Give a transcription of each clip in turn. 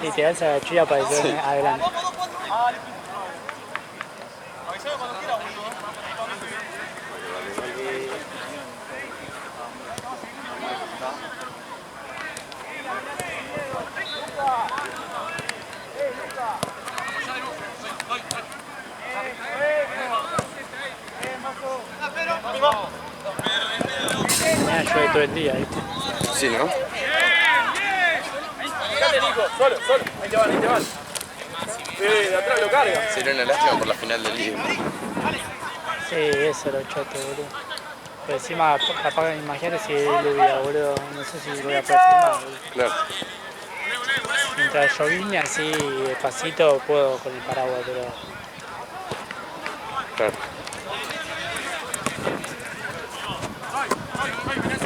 Literal se agachó y apareció adelante. Mañana llueve todo el día, ¿viste? Sí, ¿no? Fíjate, Nico, solo, ahí te van. Sí, de atrás lo carga. Sería una lástima por la final del Liga. Sí, eso lo choto, boludo. Pero encima, capaz, imagínate si lluvia, boludo. No sé si voy a poder filmar, boludo. Claro. Mientras llovizna así, despacito, puedo con el paraguas, pero... Claro.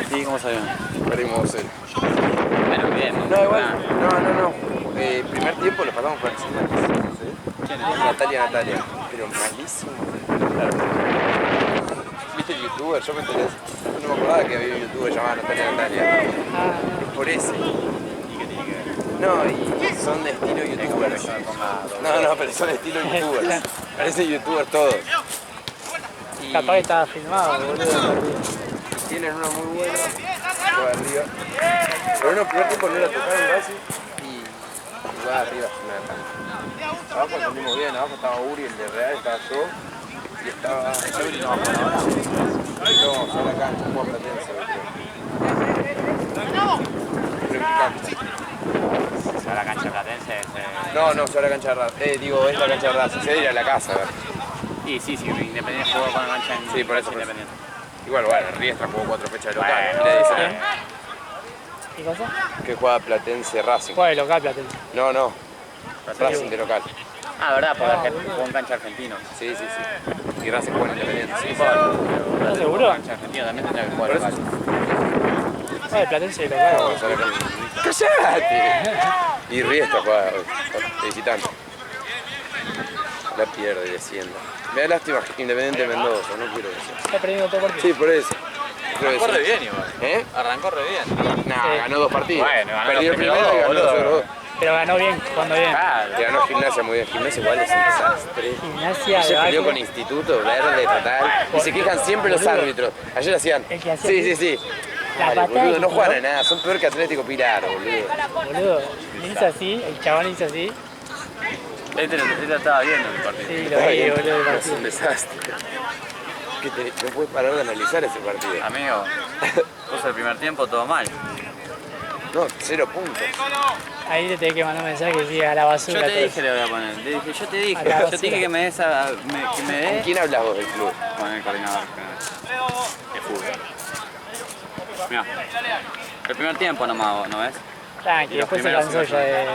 Sí, ¿cómo salió? Perdimos 2-0. Bueno, bien. No, igual. No. Primer tiempo lo pasamos por encima. ¿Quién es? Natalia. Pero malísimo. Claro. ¿Viste el youtuber? Yo me enteré. Yo no me acordaba que había un youtuber llamado Natalia. Es por ese. ¿Y qué tiene que ver? No, y son de estilo youtubers. No, pero son de estilo youtubers. Parecen youtubers todos. Y Capaz que estaba filmado, boludo. tienen uno muy bueno. Por arriba. Pero uno primer tiempo no la tocaron casi. Y va arriba es una tanda. Abajo salimos bien, abajo estaba Uri, el de Real, estaba yo. Y estaba... Uri no va a jugar ahora. No, solo acá en Juan Platense, Se va a la cancha platense. No, solo la cancha de raza. Digo, es la cancha de raza. Se va a ir a la casa, a ver. Y sí, Independiente jugó con la cancha en Sí, por eso. Independiente. Igual, Riestra jugó 4 fechas de local. Bueno, Mira, dice ¿Quién? ¿Qué cosa? que juega Platense Racing. Juega de local, Platense. No. Racing de local. Ah, verdad, porque jugó en cancha argentino. Sí. Y Racing juega en Independiente. Sí, ¿Estás seguro? Cancha argentina también tendría que jugar Por eso. local. Juega de Platense de local. Vamos a ver ¡cállate! Y Riestra juega de visitante. La pierde y desciende. Me da lástima que Independiente Mendoza, no quiero eso. Está perdiendo todo partido. Sí, por eso. Arrancó re bien igual. ¿Eh? Arrancó re bien. Nah, ganó 2 partidos. Bueno, ganó Perdió el los primero primeros y ganó dos, los boludo. otros 2. Pero ganó bien, jugando bien. Claro. Que ganó Gimnasia muy bien. Gimnasia igual es un desastre. Gimnasia Se de peleó con Baque. Instituto, Verde, total. Y se quejan siempre los Boludo. árbitros. Ayer hacían. El que hacía Sí. La Dale, patada boludo, que no juegan a tiró. nada. Son peor que Atlético Pilar, boludo. Boludo, le hizo así, el chabón le hizo así. Este estaba viendo el partido. Sí, lo vi, boludo, el Es partido. un desastre. No puedes parar de analizar ese partido. Amigo, puso el primer tiempo todo mal. No, 0 puntos. Ahí te tenés que mandar un mensaje que siga a la basura. Yo te todo dije le voy a poner. Yo te dije que me des que me ¿Con dé quién hablas vos del club? con el coordinador de fútbol. Mirá, el primer tiempo nomás, ¿no ves? Tranqui, Y los después se primeros cansó ya de...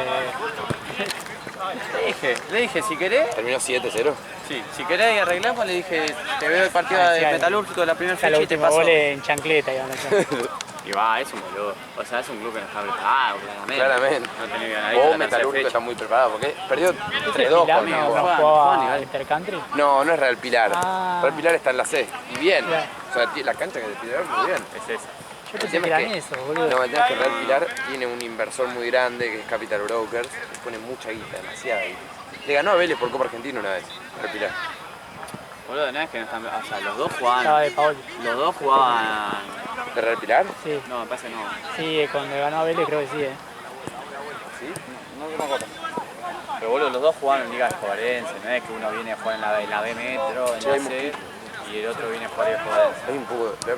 Le dije, si querés, ¿Terminó 7-0? sí, si querés y arreglamos, le dije, te veo el partido Ah, de sí, Metalúrgico de la primera Hasta fecha los y te últimos paso. goles en chancleta, iban a hacer. Y va, es un boludo. O sea, es un club que no está preparado, claramente. Claramente. No tenía nadie O la tercera Metalúrgico fecha. está muy preparado porque perdió 3-2 Pilar con no amigo, Igual. Juan, jugaba igual. Intercountry. No es Real Pilar. Ah. Real Pilar está en la C. Y bien. Claro. O sea, la cancha que de Pilar muy bien. Es esa. Yo El pensé tema que es eran que- eso, boludo. No, el tema es que Real Pilar tiene un inversor muy grande que es Capital Brokers, que pone mucha guita, demasiada guita. Le ganó a Vélez por Copa Argentina una vez, Real Pilar. Boludo, no es que no están. O sea, los dos Estaba jugaban. de Paoli. Los dos jugaban. ¿De Real Pilar? Sí, No, me parece que no. sí, cuando ganó a Vélez creo que sí, ¿Sí? No me acuerdo. Pero boludo, los dos jugaban en Liga Escobarense. No es que uno viene a jugar en la B Metro, en Sí, la hay C, y el otro viene a jugar en Escobarense. Hay un poco de...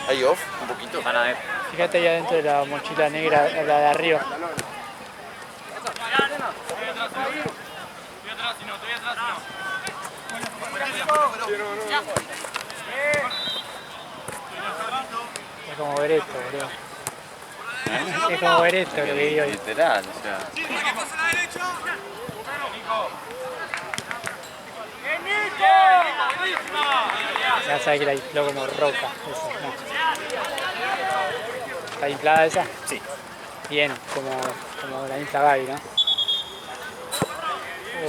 ¿Hay off? Un poquito. Van a ver. Fíjate ahí adentro de la mochila negra, la de arriba. Es como ver esto, boludo. Es como ver esto lo que vi hoy. Literal, o sea. Ya sabes que la infló como roca. Eso, no. ¿Está inflada esa? Sí. Bien, como la infla Gaby, ¿no?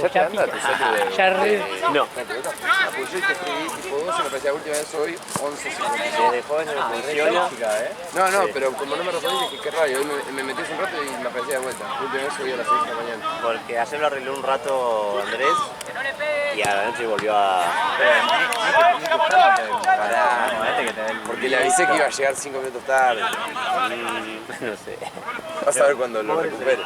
Ya te anda, te sale de... Ya re... No. Ah, pues yo te escribí tipo 12, me parecía la última vez hoy, 11:56. Desde joven me funciona. No, no, pero como no me respondí dije, qué raro, hoy me metí hace un rato y me aparecía de vuelta. La última vez hoy a las 6 de la mañana. Porque ayer lo arregló un rato Andrés y a la noche volvió a... Porque le avisé que iba a llegar 5 minutos tarde. No sé. Vas a ver cuando lo recupere.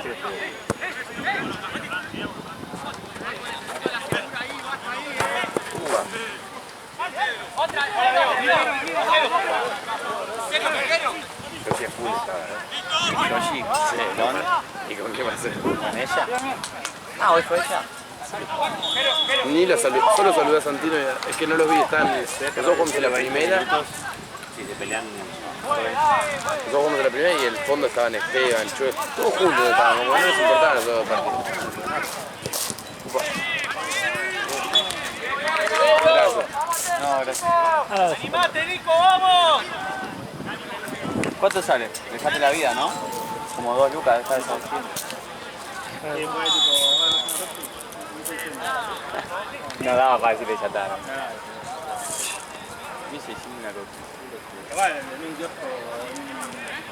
Yo sí a full estaba, Yoshi, ¿dónde? ¿Y con qué pasó? ¿Con ella? Ah, hoy fue ella. Ni lo saludé, solo saludé a Santino, es que no los vi, estaban nosotros jugamos en la primera, Si se pelean... nosotros jugamos en la primera y el fondo estaban Esteban, Chue, todos juntos estaban, como no les importaban los dos partidos. Gracias. No, gracias. Ahora, ¡Animate, Nico, vamos! ¿Cuánto sale? Dejate la vida, ¿no? Como 2 lucas, deja de ser. No daba para decirle ya está. Dice, hicimos una cosa.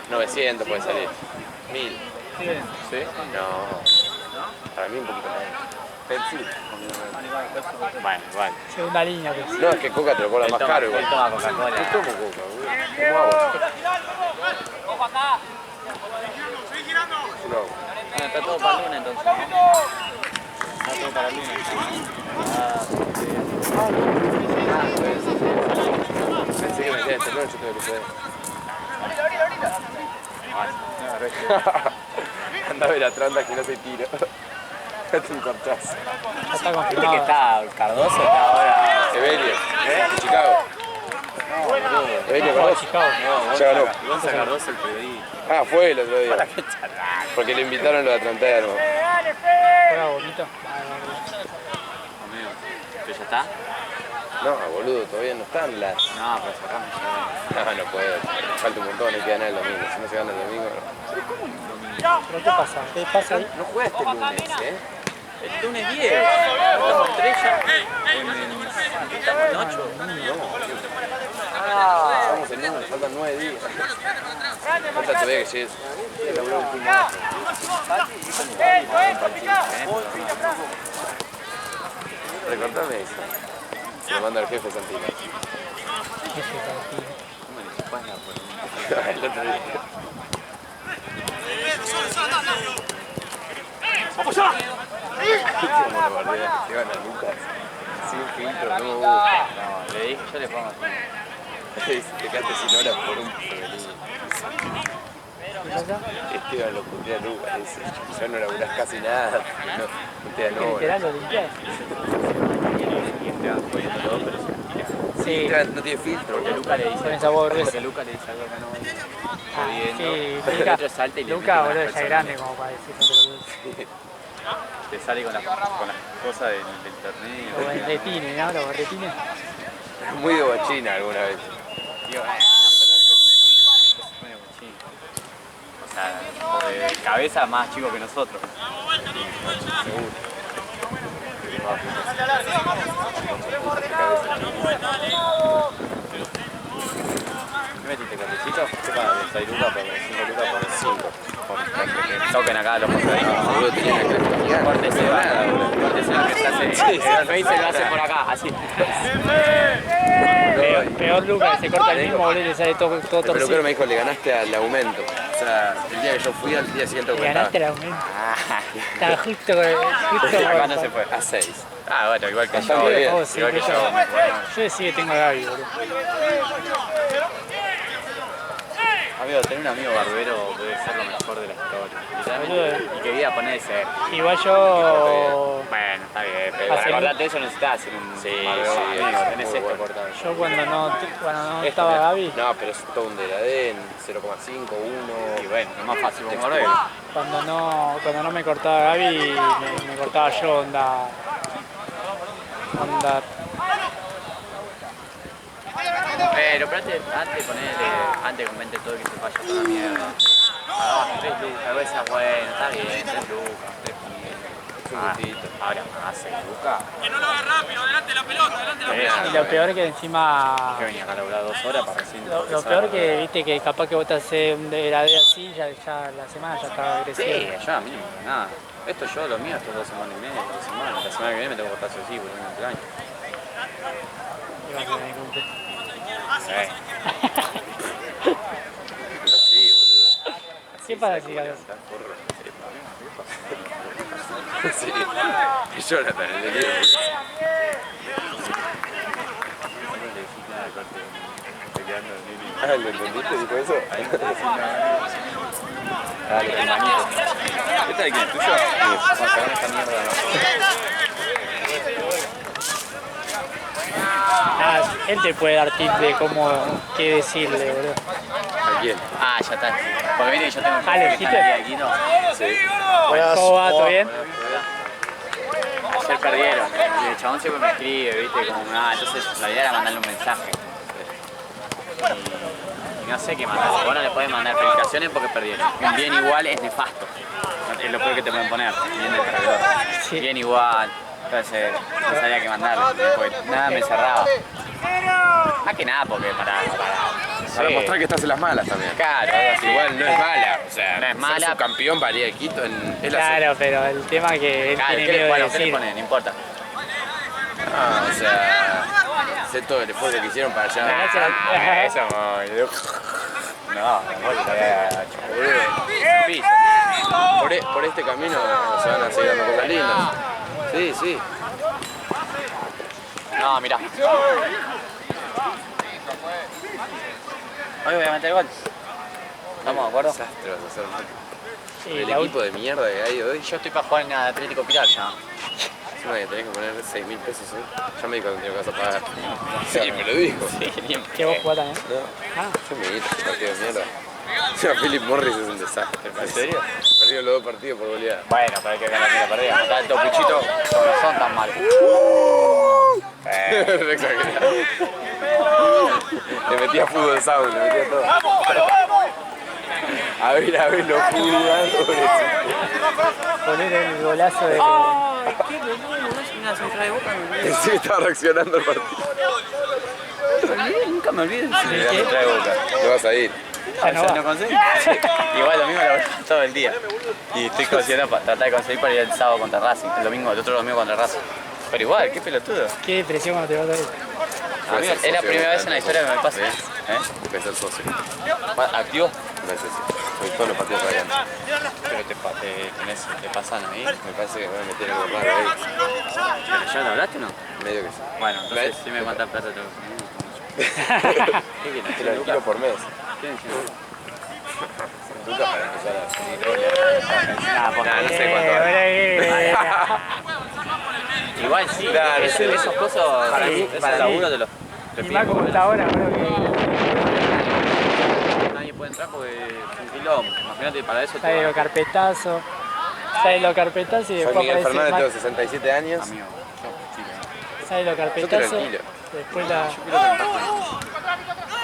900 puede salir. 1000. ¿Sí? No. Para mí un poquito menos. Pepsi. Bueno, vale. segunda línea, pues. No, es que Coca te lo cobra más caro igual. Él toma Coca-Cola. Yo tomo Coca, güey. Tomo agua. Yo no hago. Bueno, está todo para luna entonces, ¿no? Está todo para luna. Pensé que me decía este noche, yo te Anda a ver a Tranta que no se tira. Este un corchazo. Ya está ¿Viste que confirmado. está Cardoso? Está ahora... Evelio, Chicago. Evelio Juega Cardoso. Chicago. Ya ganó. Gonza Cardoso, el periodista. Ah, fue el otro día. ¿Para qué charlar? Porque le invitaron los de Atlanta de nuevo. Juega bonito. Amigo, ¿pero ya está? No, boludo, todavía no están las. No, pero sacamos ya. No, no puedo. Falta un montón, hay que ganar el domingo. Si no se gana el domingo, no. ¿Pero qué pasa? ¿Qué pasa ahí? No juega este lunes, ¿eh? El lunes 10. Estamos en 3 ya. Estamos en 8. Estamos en 9, faltan 9 días. Falta todavía que llegues. Recortame eso. Se lo manda el jefe Santino. El otro día. ¡Vamos ya! Como lo bardea, que llevan a Lucas. Sin filtro, no. No, le dije, yo le pongo así. Te quedaste sin horas por un femenino. ¿Qué pasa? Esteban lo putea a Lucas, dice. Ya no laburás casi nada, no te dan Que literal horas. lo limpias. Esteban poniendo todo, pero se tira. Sí. Esteban no tiene filtro. Porque Luca le dice... Con esa voz gruesa. Porque Luca le dice algo que no... Ah, Jodiendo. sí, El otro salta y le mete Luca, con boludo, las ya es personas. grande como para decir eso. Te sale con las cosas del torneo. Los berretines, ¿no? Los berretines. Muy de bochina alguna vez. Tío, pero es muy bochín. O sea, de cabeza más chico que nosotros. Seguro. ¿Qué metiste, cafecito? ¿Qué pagas? 6 lucas por 5 lucas por 5. Porque toquen acá los mostradores. Boludo, tenía una cresta gigante. Córtese, No nada, boludo. córtese lo que se hace. El Face lo hace por acá, así. Peor Luca, que se corta el mismo, boludo, y le sale todo El peluquero torcido. me dijo, le ganaste al aumento. O sea, el día que yo fui, al día siguiente Le aumentaba. ganaste el aumento. Ah, Estaba justo con el... Justo acá con no se fue. A 6. Ah, bueno, igual que Está yo. bien. Oh, sí, Igual que yo- yo. Yo decía que tengo a Gaby, boludo. Amigo, tener un amigo barbero debe ser lo mejor de la historia. Literalmente. Y quería ponerse. Igual yo... Bueno, está bien, pero Hace acordate de eso, necesitas hacer un barbero amigo. Tenés muy esto bueno. cortado. Yo cuando no estaba Gaby, No, pero es todo un Deladen, 0,5, 1. Y bueno, es más fácil como barbero. cuando no me cortaba Gaby, me cortaba yo, onda... Pero antes de ponerle, antes de comente todo que se vaya por la mierda. Ah, 3 lucas, a veces bueno, está bien, 3 lucas, 3 kilos. un gustito. Ahora hace Luca. Y lo peor que encima... Que venía acá a laburar 2 horas para recién. Lo peor que, viste, que capaz que vos te haces un degradé así, ya la semana ya está Sí, agresivo. yo a mí no me gusta nada. Esto yo, lo mío, estos 2 semanas y media, 3 semanas. La semana que viene me tengo que cortar así, porque no me año. Y vas a tener que cumplir. No, sí, boludo. ¿Qué pasa si Sí, Jonathan, el de Ah, ¿lo entendiste? ¿Dijo eso? Dale, hermanito. ¿Este de quién? ¿Tuyo? Sí, vamos a sacar esta mierda. Ah, él te puede dar tips de cómo, qué decirle, boludo. ¿A quién? Ah, ya está. Porque viene que yo tengo un Ale, que ¿dijiste? está aquí, ¿no? Sí. ¿Cómo va? ¿Todo bien? Ayer perdieron. Y el chabón siempre me escribe, ¿viste? Como, entonces la idea era mandarle un mensaje. Y no sé qué mandar. Vos no le podés mandar felicitaciones porque perdieron. Un bien igual es nefasto. Es lo peor que te pueden poner. Bien de perdedor. Sí. Bien igual. Entonces no sabía qué mandarle. Porque nada me cerraba. Más que nada porque para mostrar que estás en las malas también. Claro, algo así. Igual no es mala, o sea, No es mala. ser campeón valía el Quito es la Claro, pero el tema que él Claro, tiene ¿qué le, miedo de bueno, ¿qué le decir. ponen? No importa. Ah, o sea, sé todo el esfuerzo que hicieron para allá. Eso no, vos te había Boludo, piso. por este camino se van a seguir dando cosas lindas. Sí, sí. No, mirá. Hoy voy a meter gol. ¿Estamos de acuerdo? Desastre vas a hacer, Mati. Sí, El la equipo de mierda que hay hoy. Yo estoy para jugar en Atlético Pilar ya. Encima que tenés que poner 6.000 pesos hoy. Ya me di cuando tengo que vas a pagar. Sí, me lo dijo. que vos jugás también. No, yo me gusta este partido de mierda. O sea, Philip Morris es un desastre. ¿En serio? Perdió los 2 partidos por goleada. Bueno, pero hay que ganar la perdida. Tanto puchito no son tan malos. Re exagerado. Le metía fútbol sound, le metía todo. A ver, los jugadores. Poner el golazo de... ¡Qué boludo! Una central de Boca. Sí, estaba reaccionando al partido. Nunca me olvido de ¿De qué? la central de Boca. No vas a ir. Ya no va. ¿No conseguí? Igual lo mismo lo veo todo el día. Y estoy consiguiendo para tratar de conseguir para ir el sábado contra Racing. El otro domingo contra Racing. Pero igual, qué pelotudo. Qué depresión cuando te vas a ir. Amigo, es la primera vez en la historia que me pasa. ¿Eh? Debe ser socio. ¿Activo? Debe ser socio. Soy todos los partidos radiantes. Pero te pasan ahí. Me parece que me voy a meter algo raro ahí. ¿Pero ya lo hablaste o no? Medio que sí. Bueno, entonces si me cuánta plata tengo que Te lo alquilo por mes. Lucas para empezar a subir. no sé cuánto. Igual sí, Claro, sí. esos cosas Para mí, esos para laburos mí. te los Y más como está ahora, creo que... nadie puede entrar porque es un quilombo. Imagínate, para eso Sale los carpetazos. Sale los carpetazos y Soy después Miguel aparece Fernández, más. tengo 67 años. Amigo, Sale los Yo te lo carpetazos. alquilo. Después la...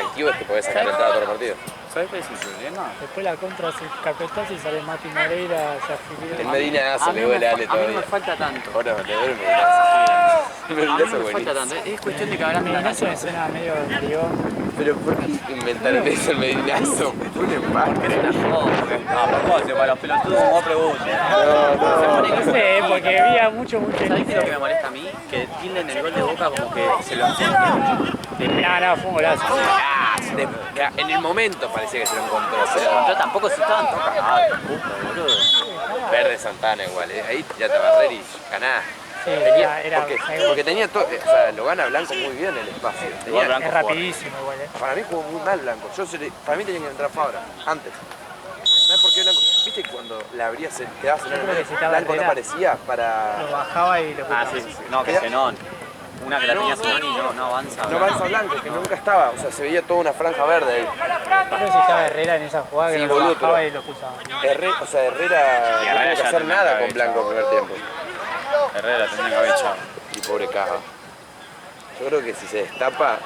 Activo es que podés sacar entrada todo el partido. ¿sabes cuál es el problema? Después la contra hace carpetazo y sale Mati Moreira, se El afilió. Medinazo A mí le duele a Ale a mí me todavía. falta tanto. Ahora le duele el Medinazo. El A mí Medinazo es me falta buenísimo. tanto. Es cuestión de que habrán Medinazo me suena medio narigón. Pero ¿por qué inventaron eso el Medinazo? Fue un empate. No, propósito, para los pelotudos no pregunten. No sé, porque había mucho ¿Sabes qué es lo que me molesta a mí? Que tilden el gol de Boca como que se lo encuentran. No, fue un golazo. En el momento parecía que se lo encontró. Se lo encontró tampoco si estaban todos cagados, puta, boludo. Verde Santana igual, ahí ya te Barreri y ganás. Sí, Tenía- era porque tenía todo, o sea, lo gana Blanco muy bien el espacio. Igual Tenía- Blanco es rapidísimo igual, para mí jugó muy mal Blanco. Para mí tenía que entrar Fabra, antes. ¿Sabes por qué Blanco? ¿Viste que cuando la abrías quedabas en el creo que si estaba Blanco no Herrera. aparecía para... Lo bajaba y lo Ah, sí, sí, sí. No, que Zenón. Una que la tenía Zenón y no avanza. No avanza Blanco, que nunca estaba. O sea, se veía toda una franja verde ahí. Creo que si estaba Herrera en esa jugada que Sí, lo boludo, bajaba pero- y lo pulsaba. Herrera no tuvo que ya hacer tenía nada que con Blanco en el primer tiempo. Herrera tenía que haber echado. Y pobre Caja. Yo creo que si se destapa,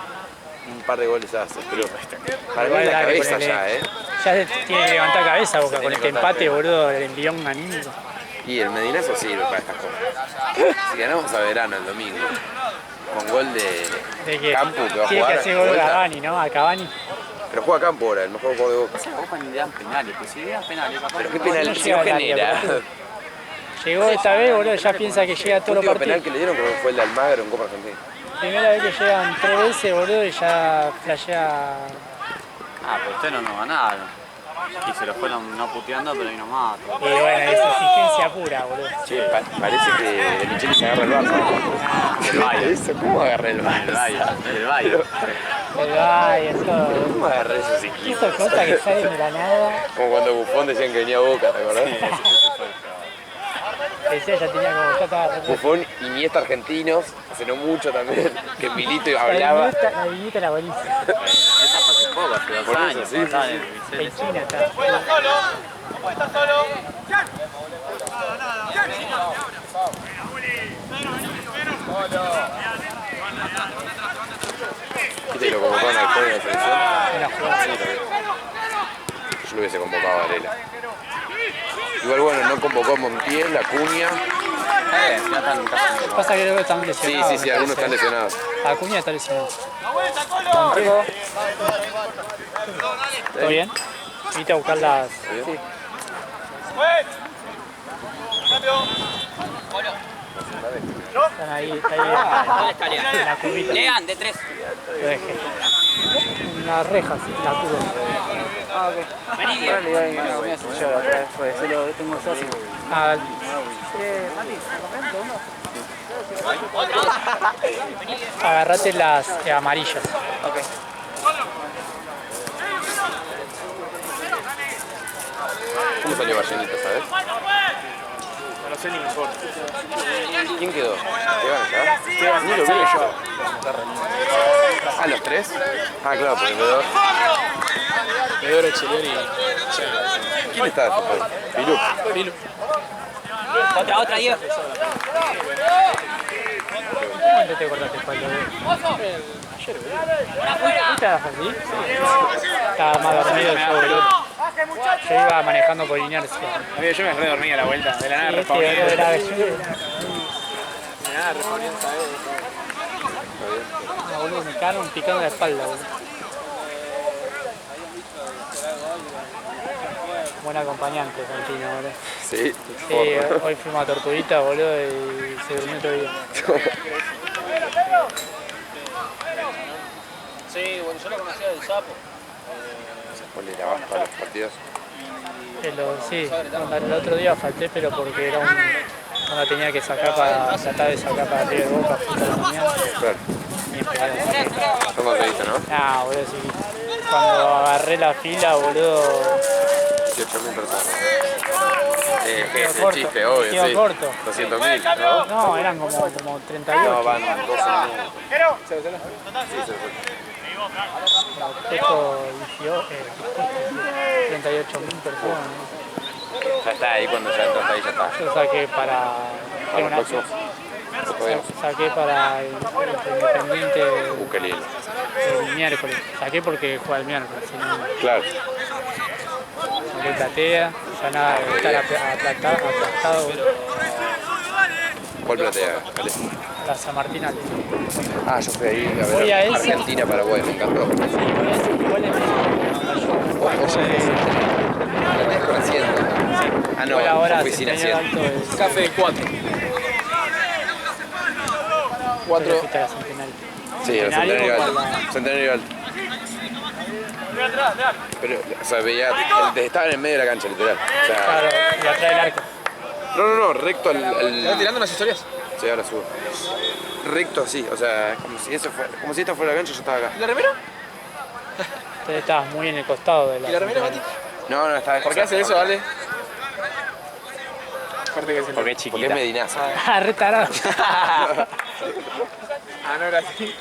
un par de goles hace. Pero para mí Igual es la dale, cabeza ponele. ya, Ya se tiene que levantar cabeza Boca con tiene este que levantar empate, boludo, el envión anímico. Y el Medinazo sirve para estas cosas. Si ganamos a Verano el domingo, con gol De que Campo que va a tiene jugar. que hacer gol vuelta. Cavani, ¿no? A Cavani. Pero juega Campo ahora, el mejor jugador de Boca. Esa Boca ni le dan penales, pues si le dan penales, capaz Pero que qué no. penal, no si llega no al área, genera. boludo. Llegó esta vez, boludo, ya piensa que llega a El todos los último penal partidos. que le dieron creo que fue el de Almagro en Copa Argentina. Primera vez que llegan 3 veces, boludo, y ya flashea. Ah, pero ustedes no nos ganaron. Y se lo fueron no puteando, pero ahí nomás. Y bueno, es exigencia pura, boludo. Che, parece que de Micheli se agarra el Barça. El Bayern. ¿Eso? ¿Cómo agarré el El Barça? Bayern, el Bayern. El Bayern, todo. ¿Cómo agarré esos equipos? Esas cosas que salen de la nada. Como cuando Buffon decían que venía a Boca, ¿te acordás? Ese ya tenía como, ya estaba re. Buffon, Iniesta argentinos, hace no mucho también, que Milito hablaba. La vinita era buenísima. Esa fue hace poco, hace 2 Por eso, años. sí, cuando estaba sí, en el Vicente. Encina está. ¿Viste que lo convocaron al juego de la selección? Buena jugada. Yo lo hubiese convocado a Varela. Igual bueno, no convocó a Montiel, a Acuña. Ya están casi. Pasa que creo que están Sí, lesionados. sí, sí, me algunos parece. están lesionados. Acuña está lesionado. Montero. ¿Todo bien? Viste a buscar las. Sí. Están ahí, está ahí en la curvita. Lean, de 3. Lo dejé. En las rejas, la curva. Vení, Ah, agarrate las amarillas. ¿Cómo salió Ballenito, sabes? No sé ni me importa. ¿Quién quedó? ¿Quedan ya? Ni lo vi yo. Ah, ¿los tres? Ah, claro, porque quedó. Pedro Echelieri. ¿Quién está después? Pilú. Otra, Diego. ¿Cuándo te cortaste el palo? Ayer, boludo. ¿Estabas así? Estaba más dormido yo, boludo. Yo iba manejando por inercia. Amigo, yo me re dormí a la vuelta. De la nada Sí, respawné. boludo, De era la gallina. nada respawné esta vez. Ah, boludo, me cagaron picando la espalda, boludo. Buen acompañante, Santino, boludo. Sí. Sí, hoy fuimos a Tortuguita, boludo, y se durmió todo el día. Sí, bueno, yo lo conocía del Sapo. Ponle la baja para los partidos. Sí, bueno, el otro día falté, pero porque era una tenía que sacar para tratar de sacar para arriba de Boca justo a la mañana. Claro. Y empezaron a sacar. ¿Cómo te dice, no? Nah, boludo, sí. Cuando agarré la fila, boludo, 18.000 personas. Es quedó corto, chiste, obvio, quedó sí. corto. 200.000, ¿no? No, eran como 38. No, van 12 minutos. Esto 38.000 personas. ¿No? Ya está ahí, cuando ya entras ahí, ya está. Yo saqué para. Para el próximo. Podemos. Saqué para el Independiente Qué lindo. el miércoles. Saqué porque juega el miércoles. Si no, Claro. saqué platea, ya nada de estar aplastado. ¿Cuál platea? Ale? La San Martín Alto. Ah, yo fui ahí a Fui a ver esa. Argentina, Paraguay, me encantó. Igual es La tenés con asiento. Ah, no, igual ahora yo fui sin Centenario asiento. Alto es. Café 4. Pero fuiste a la Centenario. Sí, el Centenario Centenario o Alto. la- Centenario Alto. Pero, o sea, veía, estaba en el medio de la cancha, literal. O sea, Claro, y atrás del arco. no, recto ¿Estás al... tirando unas historias? Sí, ahora subo. Recto así, o sea, como si esto fuera la cancha, yo estaba acá. ¿Y la remera? Entonces estabas muy en el costado de la. ¿Y la remera, Mati? Centenario. No, estaba... ¿Por qué hace eso, Ale? Aparte que es el... Porque es Porque chiquita. es medinaza. Ah, re tarado. Ah, no era así.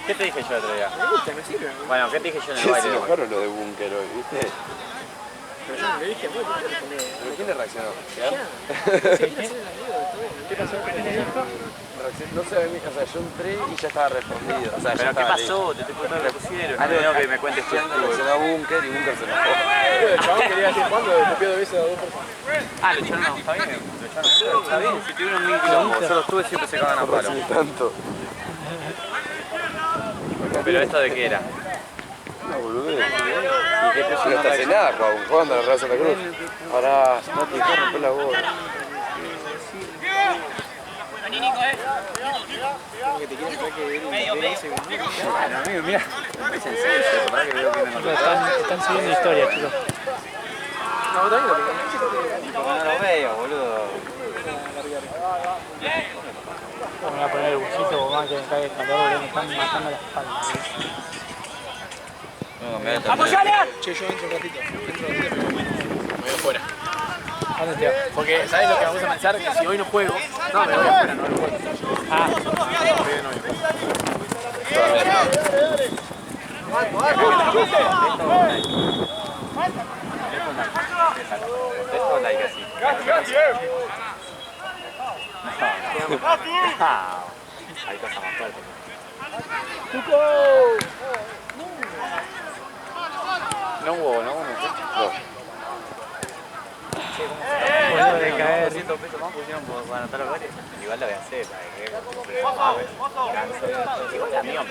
¿Qué te dije yo el otro día? Me gusta, me sirve. Bueno, ¿qué te dije yo en el Se baile? enojaron lo de Búnker hoy, ¿viste? Pero yo no le dije, muy bien. ¿Pero quién le reaccionó? ¿Qué ¿Qué pasó? ¿Tienes esto? No sé, o sea, yo entré y ya estaba respondido. O sea, ya ¿Pero qué estaba pasó? Te repusieron. Ah, No, que me cuentes tú. Se da Bunker y Bunker se enojó. El chabón quería decir cuándo le pido visa a 2 personas. Ah, lo echaron, no, está bien. Lo echaron. Está bien, si tuvieron 1000 kilómetros. Yo los tuve siempre se cagan a palo. Ni tanto. ¿Pero esto de qué era? No, boludez. ¿Y qué Pero hasta hace nada, jugando a la Real Santa Cruz. Ahora, no te dejas romper la bola. Amigo, mira. Es en serio, para que veo que me Están subiendo historia, chicos. No, también lo que no lo veo, boludo. Me voy a poner el busito, más que me cague el calor, boludo, me están matando la espalda. Che, yo entro un ratito. Me voy afuera. ¿A dónde te vas? Porque, ¿sabes lo que me gusta pensar? Que si hoy no juego, no, me voy afuera, no juego. Ah, Esto like así. Hay cosas más fuertes. No hubo, no. boludo de caer. 200 pesos más pusieron por anotar los goles. Igual lo voy a hacer, para que igual amigo.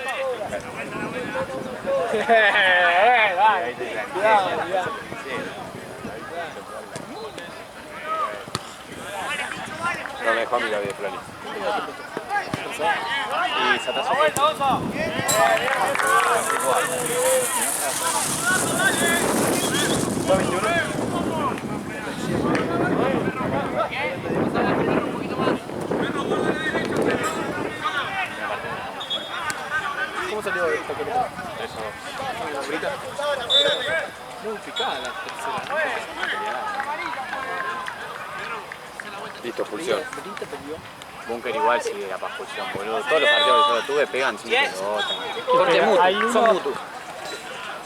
No me dejó a mí la vida de Flani. Y Satazo. ¿Fue 21? ¿Cómo salió esta pelota? 3-2. ¿Brita? Muy picada la tercera. Listo, expulsión. Brita peleó. Bunker igual sigue la expulsión, boludo. Todos los partidos que yo tuve pegan sin pelota. Corte Pero mutuo, hay son uno- mutuos.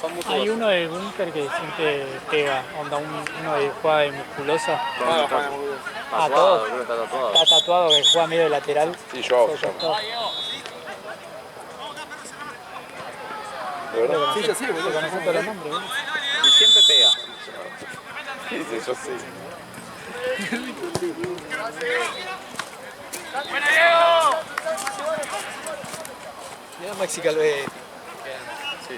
Son mutuos. Hay uno del búnker que siempre pega, onda uno de jugada de musculosa. Tatuado, todos. boludo, está tatuado. Está tatuado que juega medio de lateral. Sí, yo. ¿De verdad? Sí, ya sí, boludo. Conocés todos los nombres, ¿no? Y siempre pega. Sí, sí, yo sí. Mirá Maxi Calvé. Sí.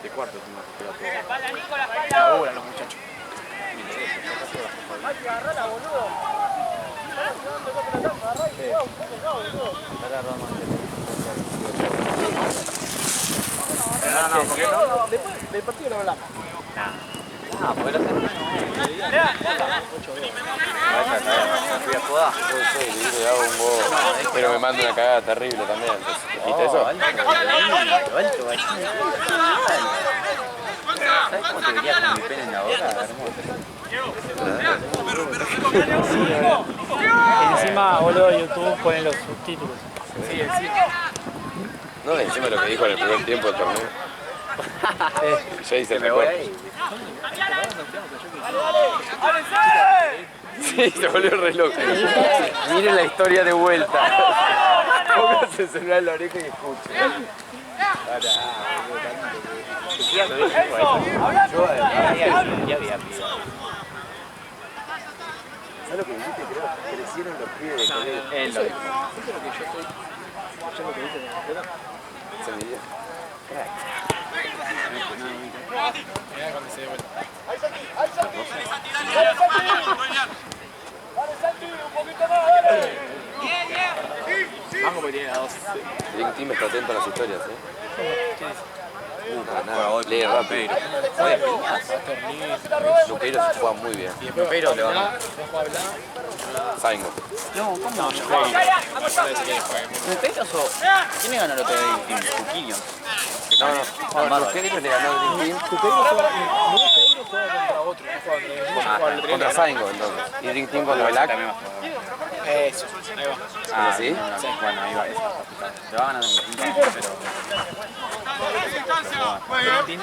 De cuarto tengo que pegar. Ahora los muchachos. No, ¿por qué no? Después del partido lo hablamos. Ah, porque lo hacen. Me fui a joda. Yo soy libre, le hago un gol. Pero me manda una cagada terrible también. ¿Viste eso? Alto, ¿sabes cómo te vería con mi pene en la boca? Hermoso. Encima, boludo, YouTube pone los subtítulos. Sí, sí. No, encima lo que dijo en el primer tiempo del torneo. Ya hice el Me voy recorte. ahí. Sí, se volvió re loco. Miren la historia de vuelta. Póngase el celular en la oreja y escuche. Ya había pedido. ¿Sabes lo que dijiste? Creo que crecieron los pibes de colegio. Él lo dijo. Se me dio. Mirá cuando se dé vuelta. Vamos porque tiene a 2. Dream Team está atento a las historias, nada, lee rápido. Luqueiro se juega muy bien. Pero le van a... Saingo. No, ¿cómo no? ¿Luqueiros o...? ¿Quién le ganó el otro día? Cuquillo. No, Luqueiro le ganó a Dream Team. Luqueiro juega contra otro, no juega contra el Contra Saingo, entonces. Y Dream Team contra Black. Eso, ahí va. Ah, ¿Sí? Bueno, ahí va. Le va a ganar en el pero... Dream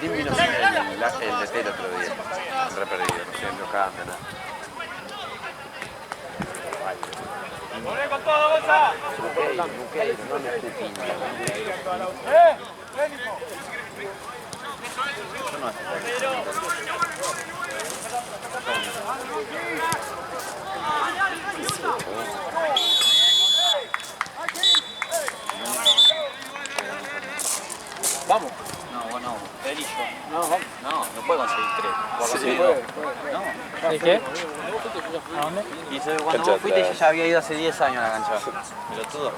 Team vino sin el DT el otro día. Re perdido, no sé, no cambia nada. no me escupinta. Vamos. No, vos no. Él y yo. No, vamos. No puedo conseguir 3. ¿Puedo Sí, conseguir puede, 2? puede. No. ¿De qué? ¿A dónde? Y cuando Cancha vos fuiste yo atrás. ya había ido hace 10 años a la cancha. Pelotudo.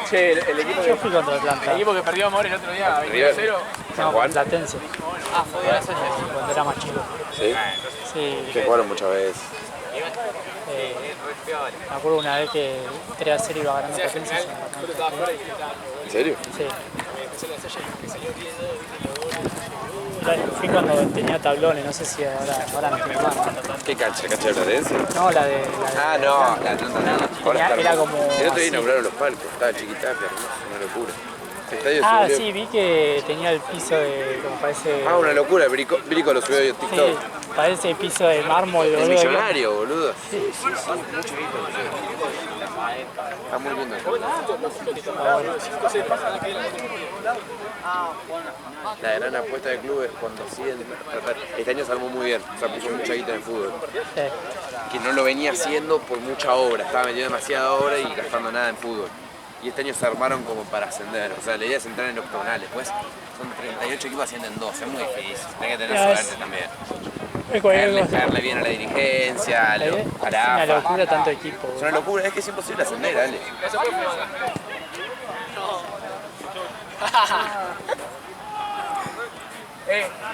Che, el equipo Yo fui contra Atlanta. el equipo que perdió Amor el otro día, 20-0. River. No, Juan. Platense, Ah, fue gracias a eso. cuando era más chico. Sí, Sí, que jugaron muchas veces. me acuerdo una vez que 3-0 iba ganando Platense. ¿En serio? Sí. Fui cuando tenía tablones, no sé si ahora no tiene más. ¿Qué cancha? ¿Cancha de Platense? No, la de Ah, no, la Atlanta no. Ahora está Era hermoso. como El otro día así. inauguraron los palcos, estaba chiquita, pero hermoso, una locura. Este estadio se Ah, volvió- sí, vi que tenía el piso de, como parece... Ah, una locura, Brico lo subió a Sí, TikTok. parece piso de mármol, El boludo. millonario, boludo. Sí, mucho guito. Está muy lindo. La gran apuesta del club es cuando siguen. Este año se armó muy bien, o sea, puso mucha guita en el fútbol. Sí. Que no lo venía haciendo por mucha obra, estaba metiendo demasiada obra y gastando nada en fútbol. Y este año se armaron como para ascender, o sea, la idea es entrar en octogonales, pues son 38 equipos ascienden 2, es muy difícil, hay que tener Ya, suerte también. Es cualquier cosa. Caerle bien a la dirigencia, a Es los una AFA. locura tanto equipo. Es una locura, es que es imposible ascender, dale.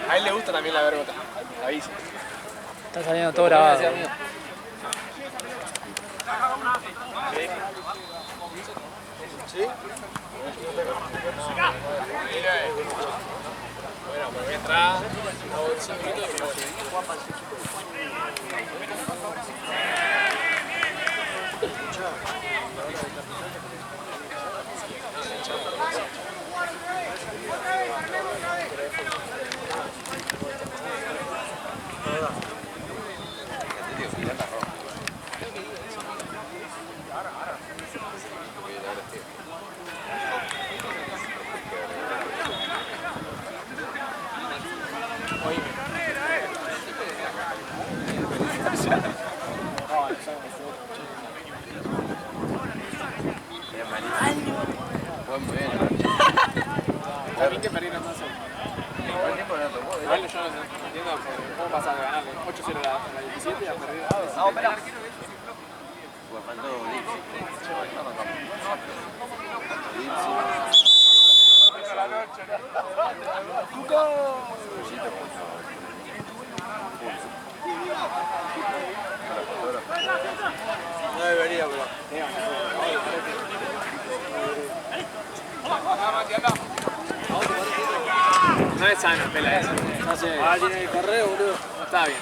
A él le gusta también la vergota. Aviso. Está saliendo todo grabado. Bueno, pero voy a entrar, hago 5 minutos y me voy. Fue muy bien. A mí que perdieron más. Igual yo no entiendo cómo pasa de ganarle 8-0 a la 17 y a perder. No, pará. No debería, pero. No es sano, pela esa. No sé. Ah, tiene el correo, boludo. No está bien.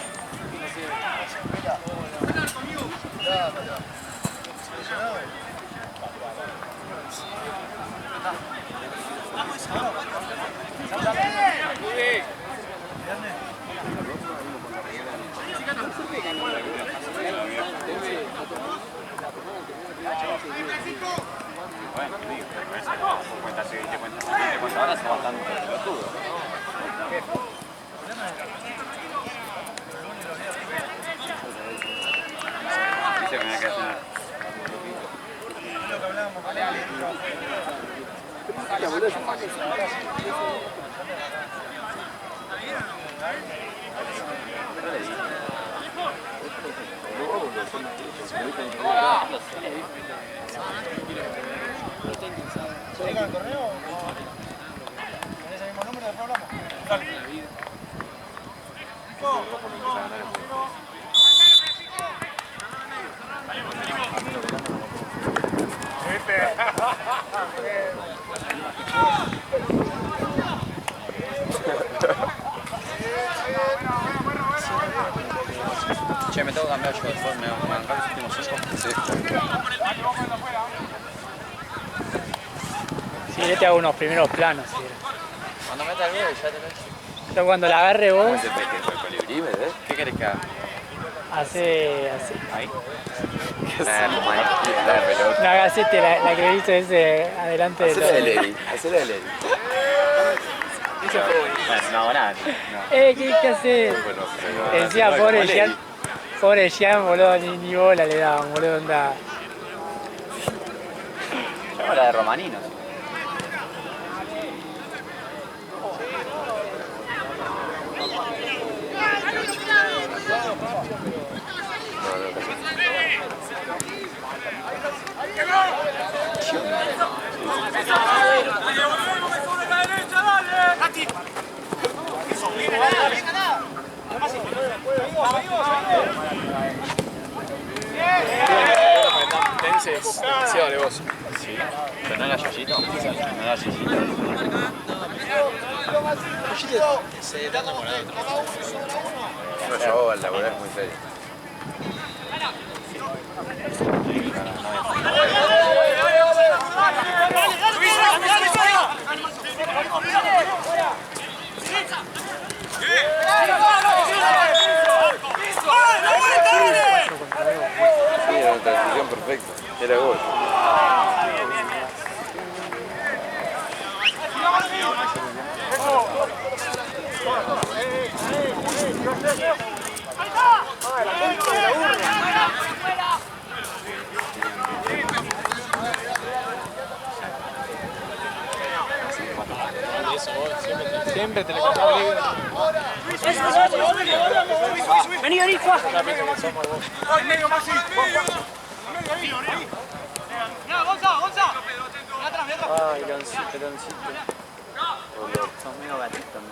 Bueno, digo, pero eso te cuenta ahora, son bastante pelotudos. Dice que me voy a quedar Che, me tengo que cambiar yo después, me arrancar los últimos 5. Sí, yo te hago unos primeros planos. Si querés. Cuando meta el video ya te lo he hecho. Yo cuando la agarre vos, ¿Cómo es el colibrí, me ves? ¿Qué querés que haga? Hace. Ahí. La pelota. No hagas la que hizo ese adelante de Hacela de los. Lady. Hacela de Lady. Bueno, no hago nada. No. ¿Qué haces? Bueno, Decía, pobre Jean. Pobre Jean, boludo, ni bola le daban, boludo, onda. Yo hago la de Romaninos. Tense es demasiado alevoso. Sí. Pero no era Yoyito. No era Yoyito. no llevaba al laboral muy serio. Sí, era una transición perfecta. Era gol. Siempre te le contaba el Vení, Juan. Ay, Loncito. Son medio gatitos.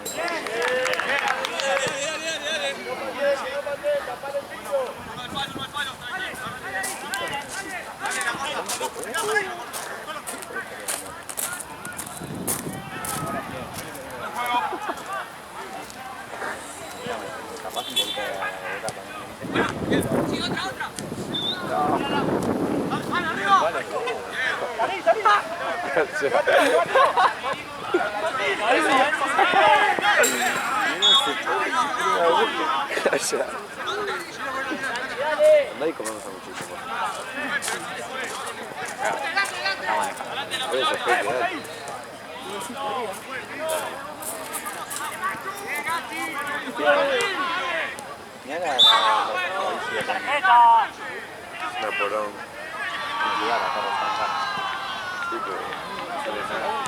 Capaz un poquito de la Andá y comemos a muchísimo. Mirá la Napoleón. ciudad, la Torre San Juan. Sí, pero no se ve nada.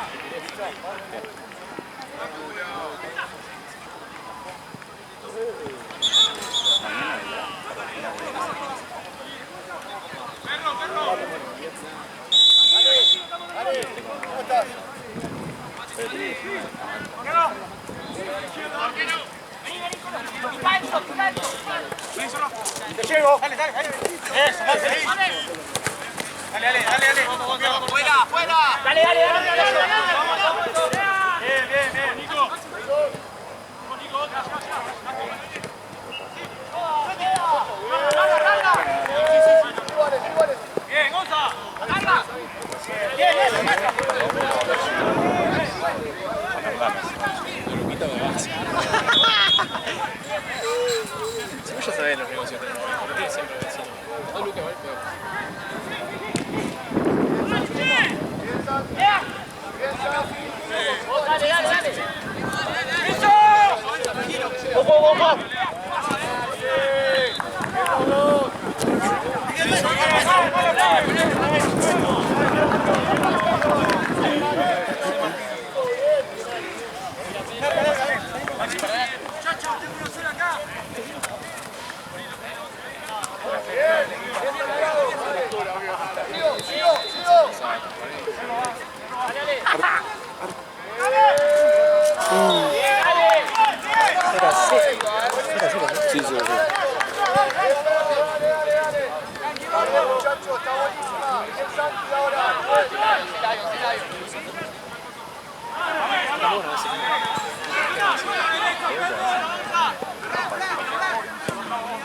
Te llego. Dale. Eso, dale. Dale. Fuera. Dale. Bien. Nico. Bien, Gonza. Carga. Bien. Vos ya sabés los negocios que tenemos. Lo tiene siempre vecino. No, Lucas, vale, peor. Dale. ¡Eso! ¡Vamos! Sí.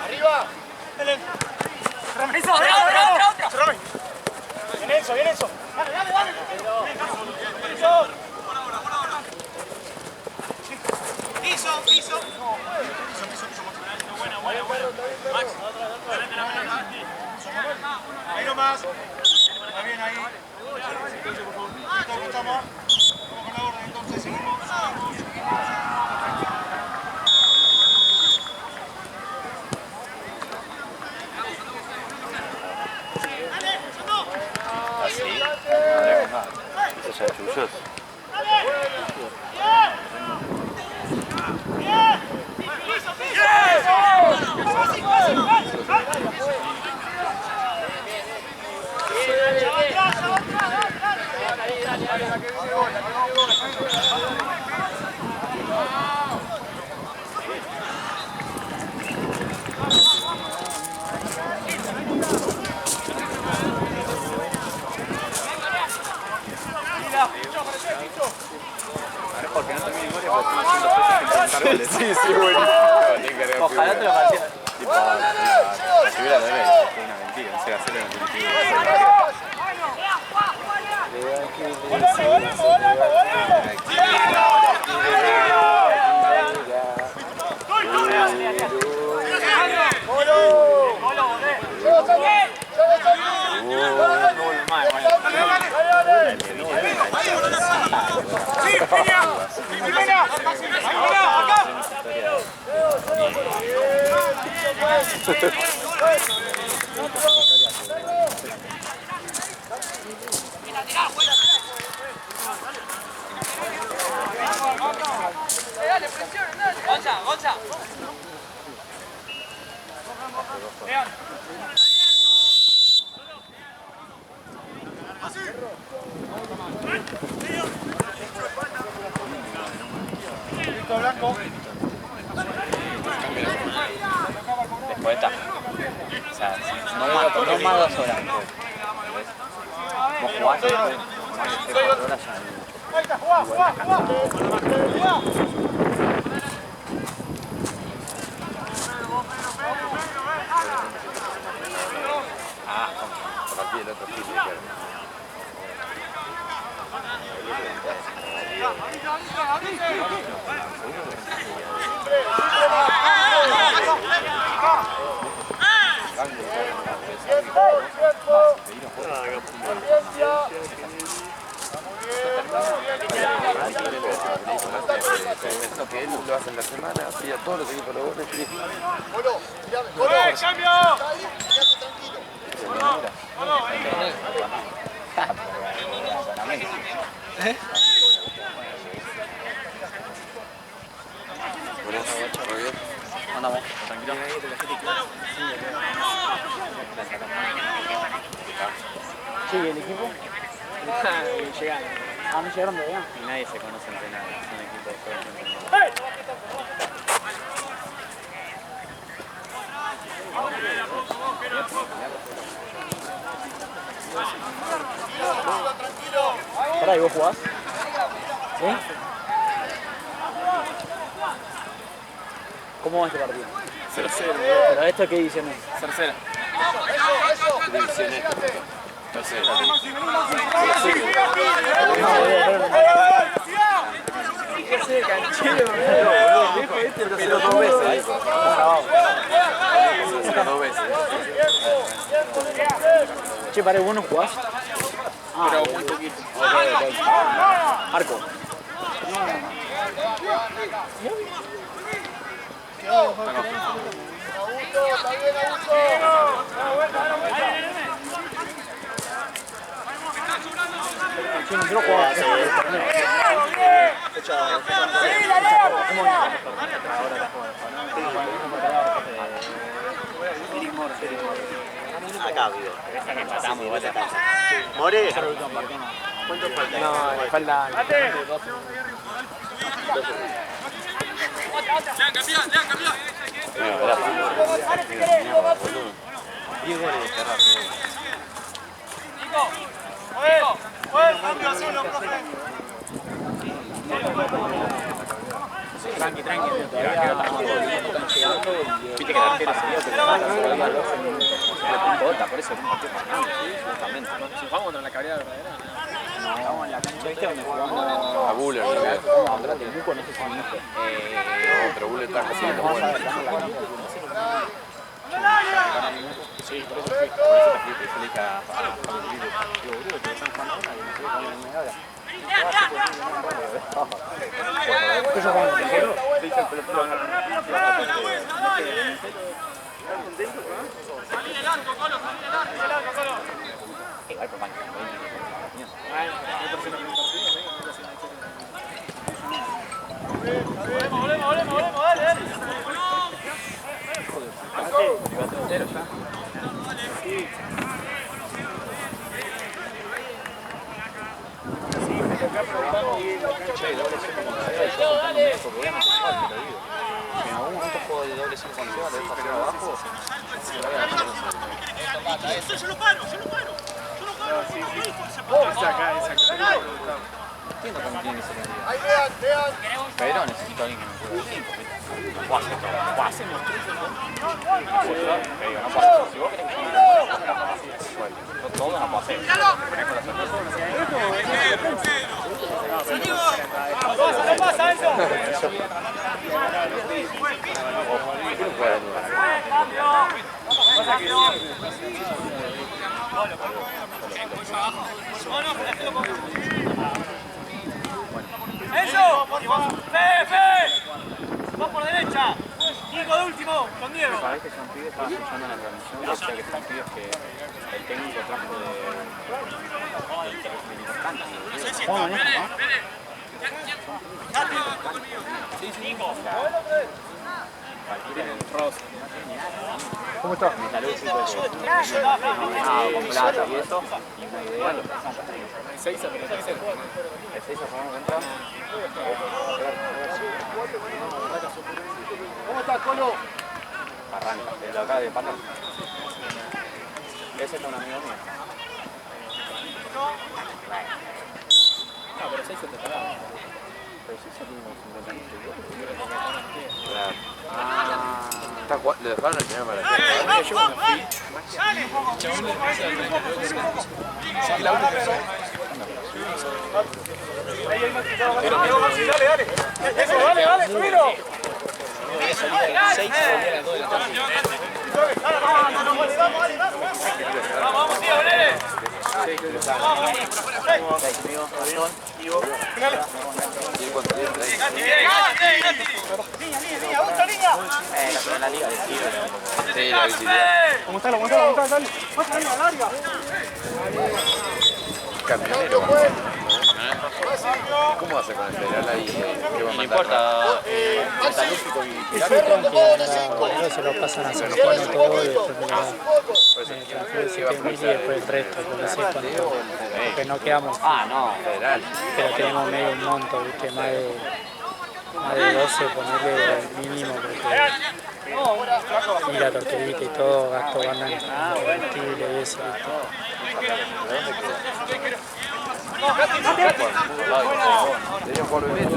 Arriba. Otra. Viene eso. Dale. Piso. Ahí nomás. Está bien ahí. Listo, estamos. Vamos con la orden, entonces seguimos. Esos chanchullos. Porque no termine memoria, pero estoy haciendo cosas que intentar goles. Sí, buenísimo. Ojalá te lo parecía. Tipo, si hubiera de ver, fue una mentira. No sé, hacerlo en el definitivo. Después está. O sea, no más 2 horas. Vos jugás y después, más de 3 o 4 horas ya Por aquí el otro piso. Lo que él lo hace en la semana, hacía todos los equipos los goles. ¡Cambio! andamos, tranquilo. Sí, el equipo. Llegaron. Ah, no llegaron todavía. Y nadie se conoce entre nada, son equipos todo el tiempo. Pará, ¿y vos jugás? ¿Sí? ¿Cómo va este partido? 0-0. ¿Pero esto qué edición es? Tercera. Pero 2 veces. Pero 2 veces. Che, pará, ¿vos no jugás? Ah, Pero muy poquito. Arco. Sí, nosotros jugamos. Acá vive. Empatamos igual. More. ¿Cuánto falta? No, me falta. Tranqui, tranqui. Viste que el arquero se dio, pero por eso es un partido más grande, justamente. Si jugamos contra la cabrera verdadera. Jugamos en la cancha, ¿viste? Donde jugamos A Buller, ¿no? contra Temuco, no sé si viniste. No, pero Buller está haciendo bueno. Sí, por eso fui. Por eso te fuiste, yo le dije a Pablo Luis, digo, boludo, te están jugando una y no sé cómo en media hora. Ellos van con el Se hizo el pelotudo. Igual por banca, en algún momento juego de doble 5 con Seba, le dejo hacia abajo. Yo lo paro. Entiendo cómo tiene que ser la vida. Pero necesito a alguien que me juegue el 5, ¿viste? No puedo hacer todo, no puedo hacer. Pero no puedo hacer. Si vos querés que yo no todo no puedo hacer. No pasa eso. ¡Eso! ¡Fe! ¡Va por derecha! Diego de último, con Diego. Sabés que son pibes, estaba escuchando en la transmisión, decía que son pibes que el técnico trajo de Intercanta. Juan, ¿no? ¿Cómo está? Metalúrgico, con plata y eso, y una idea lo presenta. El 6 a pero tercero. El 6 a formar contra. ¿Cómo estás, Colo? Arranca, el de acá de Pata. Ese es un amigo mío. No, pero 6 se te paraba. Pero sí se tiene unos 50 años. Le dejaron el primer maratón. Dale. Eso, dale, subilo. Vamos, tío, dale. La liga de tiro. Sí, la visibilidad. Aguantalo, dale. Camionero. ¿Cómo hace con el federal ahí? ¿Qué va a No mandar? importa, metalúrgico y Sí, tranquilo, se lo pasan a San Juan y todo, y después me la transferencia de Emilio y después el resto, porque sé cuánto, porque no quedamos, no, Federal. pero tenemos medio un monto, ¿viste? Más de 12, ponerle el mínimo, porque mira torterita y todo, gasto banda en combustible y eso, Deberían jugar Bebeto.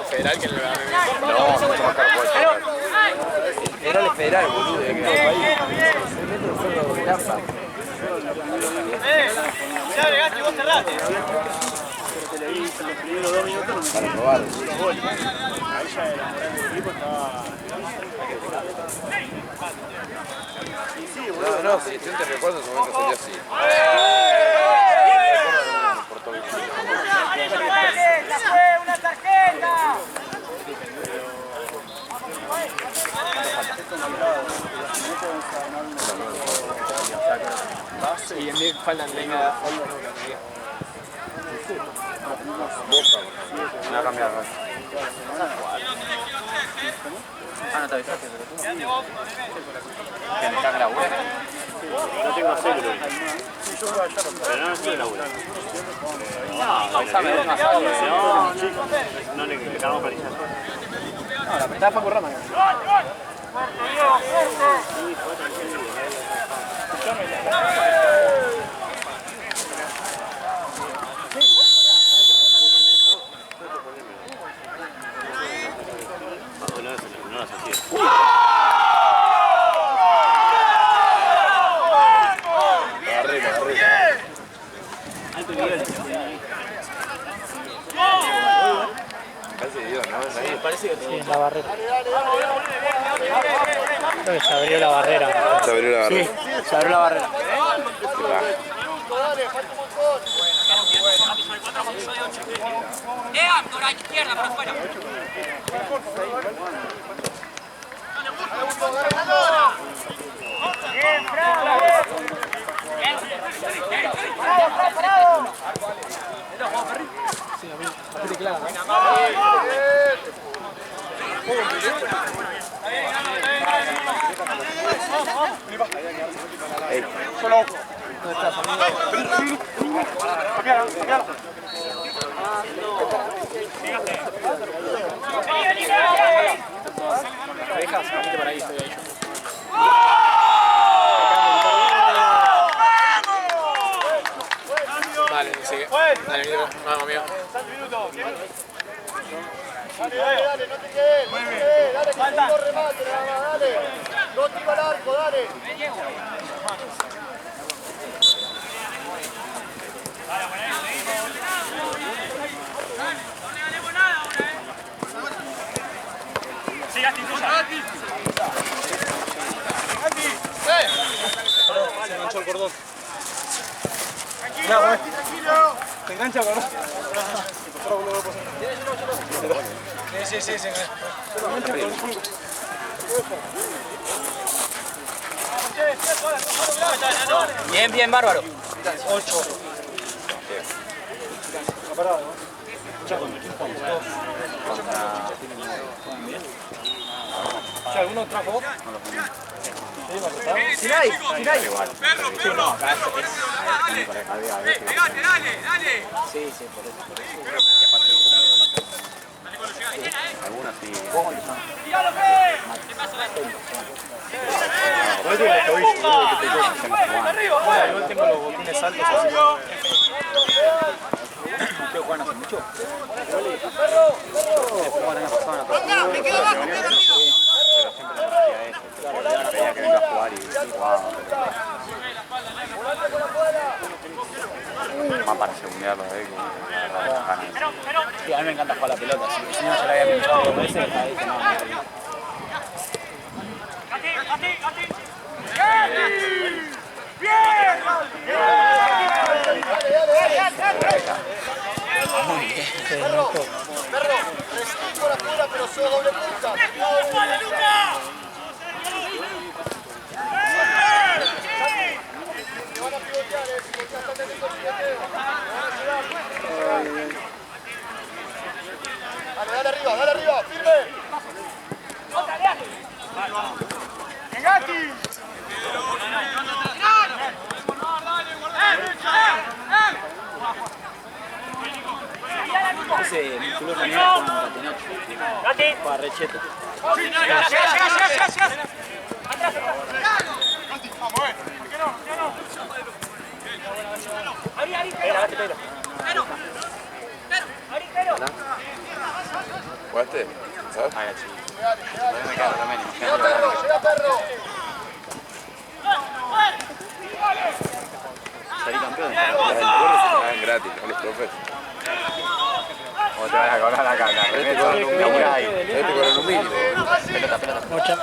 Federal que le va a No, mucho más caro jugar. El federal es federal, boludo. De que no país. 6 metros de sueldo de Lampa. Ya llegaste y vos cerraste. Para probar. No, si yo te recuerdo en su momento salió así. ¡Una tarjeta! y en mí faltan leña. Me va a cambiar. No te avisaste, pero tú. ¿Que me cague la web? No tengo células. Pero no estoy en la web. Avisame, una sala. No, chicos. No le cagamos para iniciar. No, la apretaba Paco Rama. No las hacía. Casi Sí, en la barrera. Creo que se abrió la barrera. Se abrió la barrera. Sí, se abrió la barrera. Por ahí, izquierda, por afuera. Bien, bravo. Parado. Solo. Dejas, venite para ahí, estoy ahí yo. Dale, sigue. Dale, venite vos. Vamos, amigo. Dale, no te quedes. Dale, que no remate, dale. No tira al arco, dale. Se enganchó el cordón. Tranquilo. ¿Se engancha o no? Sí, se engancha. Bien, bien, bárbaro. 8. ¿Alguno trajo? Tiráis. No, acá Dale. Pegate, dale. Sí, por eso. Algunas sí. ¡Tíralo, Fe! Bueno, igual tengo los botines altos así. ¿Ustedes juegan hace mucho? Jugaban la pasada, pero siempre me decía eso. Claro, quería que venga a jugar y jugaba. Más para segundearlo, Sí, a mí me encanta jugar la pelota. Si no, se la había pinchado 2 veces, ahí que no. Se notó. Perro, resistís por afuera, pero sos doble punta. ¡Dale, Luca! Te van a pivotear, si volteás tan lento, pivotea. Dale arriba, firme. ¡Engati! Ese musculoso también con Catenacho. Para Recheto. ¿Jugaste? ¿Sabes? Ay, sí. Me quedo también, ¡Llega perro! salí campeón. Las alturas se pagan gratis, ¿no les profe? O te vas a cobrar la caca. Este cobran un mínimo. Pelota. Mucha.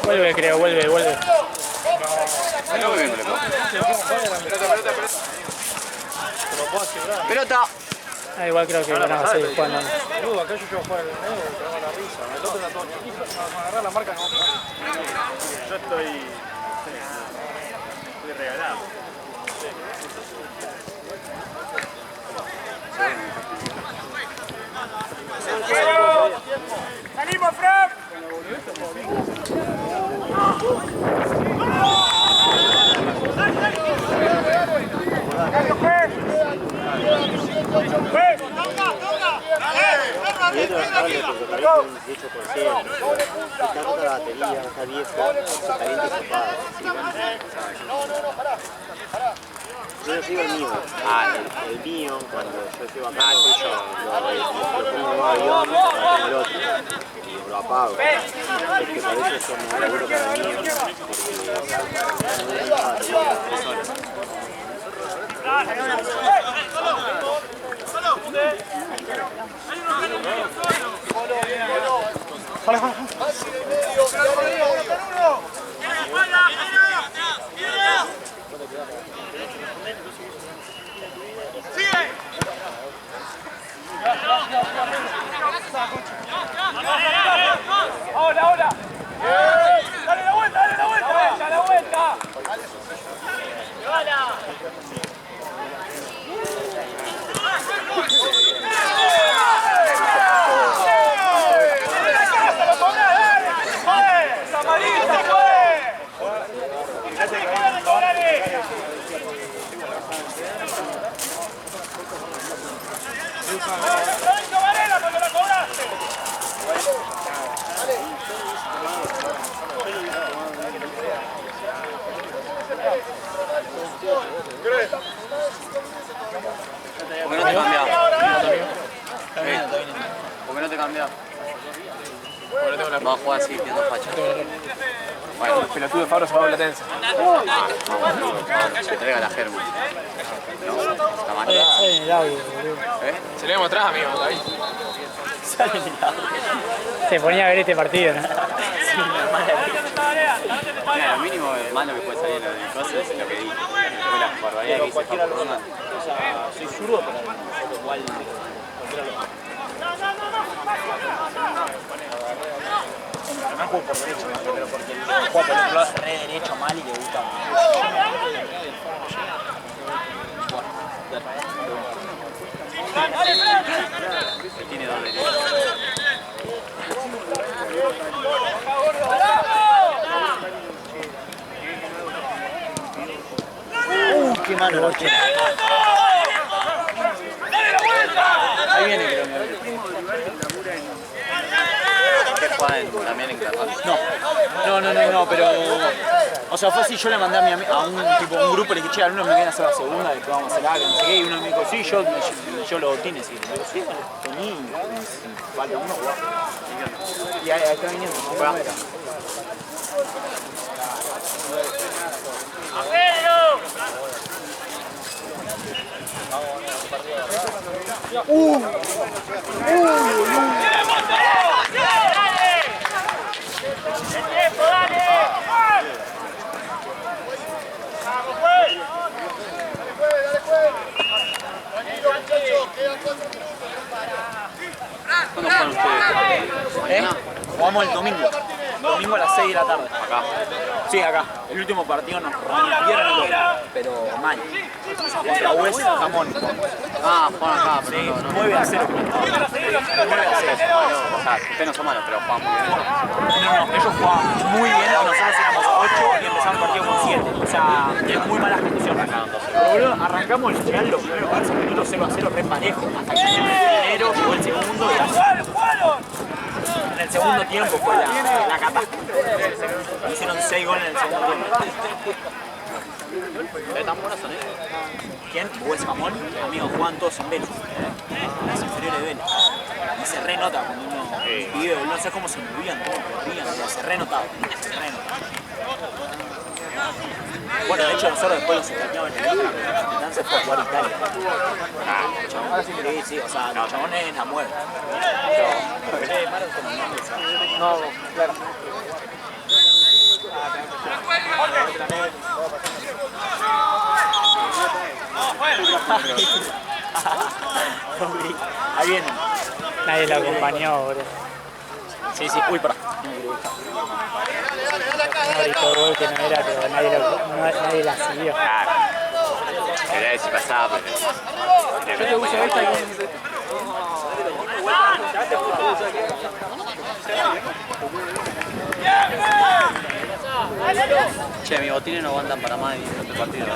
Vuelve, creo, vuelve. No, muy bien, pelota. Ah, igual creo que van a seguir jugando. Boludo, acá yo llevo a jugar el nuevo, te hago la risa. El otro está todo chiquito, vamos a agarrar la marca. Yo estoy regalado. ¡Salimos, Fran! Yo no sigo el mío. El mío, cuando yo llevo acá, lo pongo en un avión, lo el otro. Y lo apago. Es que por eso yo me laburo cada mío. Porque Ahora, ahora. Dale la vuelta, dale la vuelta. Dale la vuelta. ¿Por qué no te cambias? ¿Por qué no te cambias? Vamos a jugar así, viendo facha. Bueno, El pelotudo de Fabro se va a la tensa. que traiga la germa. No, está mal. Sale en el audio, boludo. Se le vemos atrás, amigo, David. Sale en el audio. Se ponía a ver este partido, ¿no? Mira, lo mínimo malo que puede salir de cosas es lo que dije. Fue la barbaridad que hice Fabro Ronda. Soy zurdo, por lo cual además juego por derecho, ¿no? Pero porque el juega por el otro lado es re derecho mal y le gusta. Tiene dos derechos. Qué mano, Borges. Ahí viene, creo. ¿Qué juega también en Carvalho? No, pero... O sea, fue así, yo le mandé a un grupo, le dije, che, algunos me vienen a hacer la segunda, después vamos a hacer algo, no sé qué, y uno me dijo, sí, yo lo tiene, sí. Le digo, sí, vení, falta uno, jugar. Y ahí está viniendo, juega. ¿Cuándo juegan ustedes? Jugamos el domingo. Domingo a las 6 de la tarde. Acá. Sí, acá. El último partido nos rompieron, pero mal. Contra West Jamón. Ah, juegan acá, pero Sí, no. 9 a 0. 9 a 0. O sea, ustedes no son malos, pero juegan muy bien. No, ellos jugaban muy bien, nosotros éramos 8 y empezamos el partido con 7. O sea, en muy malas condiciones. Pero boludo, arrancamos el final los primeros 15 minutos 0 a 0 re parejo. Hasta que llegó el primero, llegó el segundo y así. En el segundo tiempo fue la catástrofe. Hicieron 6 goles en el segundo tiempo. ¿Ustedes tan buenos son ellos? ¿Quién? West Jamón. Amigos, juegan todos en Vélez. Las inferiores de Vélez. Y se renota cuando uno vive, no sé cómo se movían, cómo corrían, pero se renotaba. Se renotaba. Bueno, de hecho nosotros después los extrañamos en el Instagram se fue a jugar a Italia. Sí, o sea, los chabones la mueven. No, claro. Ahí vienen. Nadie lo acompañó, boludo. Sí, sí, uy, pará. No gritó gol que no era, pero nadie la siguió. Claro. Quería ver si pasaba, pero... Yo te uso esta y vos usas esta. Che, mis botines no aguantan para más de 10 minutos de partido, ¿no?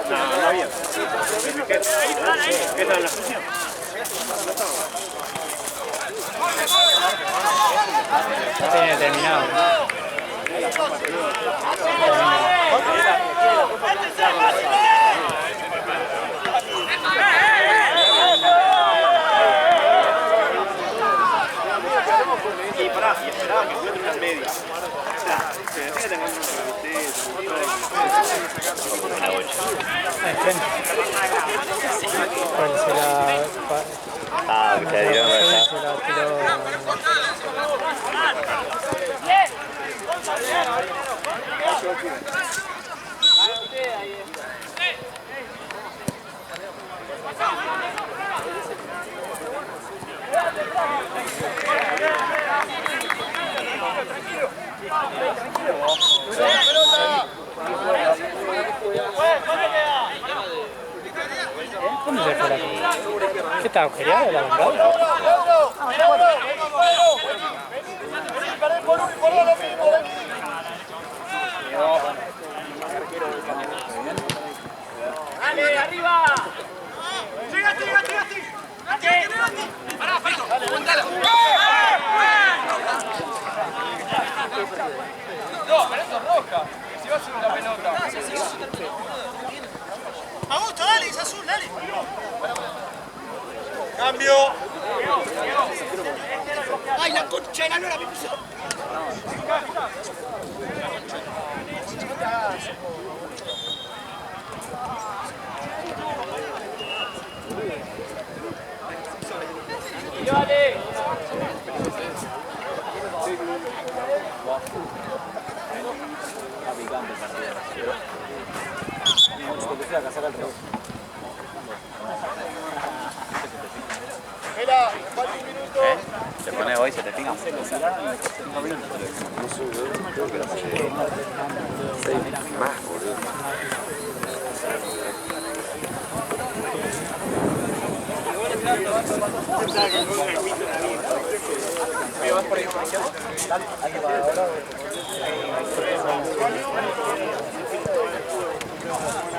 No había. ¿Qué tal la función? No tiene terminado. Y pará, y esperaba que fuera una media. O sea, se decía que tengo Enfrente. Pues se la no Se se dio la vuelta. pasó y se la tiró. ¿Cómo se fue la pelota? ¿Qué está agujereado la bomba? ¡Dale, arriba! No, pero eso es roja. Si va a ser una pelota. Augusto, dale, es azul, dale. Cambio. Ay, la concha de la lora me puso. ¡Llévale! Mira, falta un minuto. Se pone hoy, se te pinga. Más, boludo.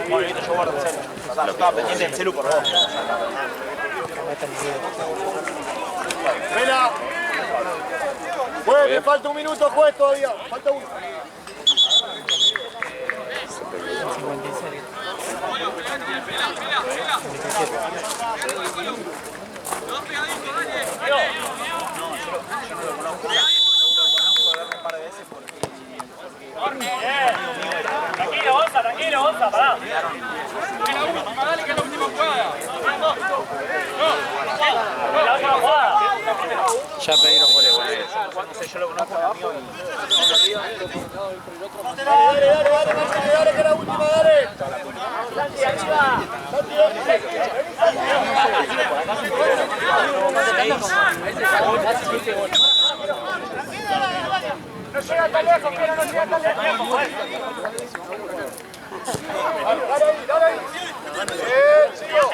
Bueno, listo, yo guardo el celu. Estaba pendiente del celu por vos. Mira. Juez, me falta un minuto, juez, todavía. Falta uno. 56. Tranquilo, Gonza, pará. Dale que es la última jugada. La última jugada. Ya pedí los goles, boludo. No sé, yo lo conozco a amigo Dale, que es la última, dale. Santi, arriba. No llega tan lejos, pero no llega tan lejos. Dale ahí, dale ahí. Sigo.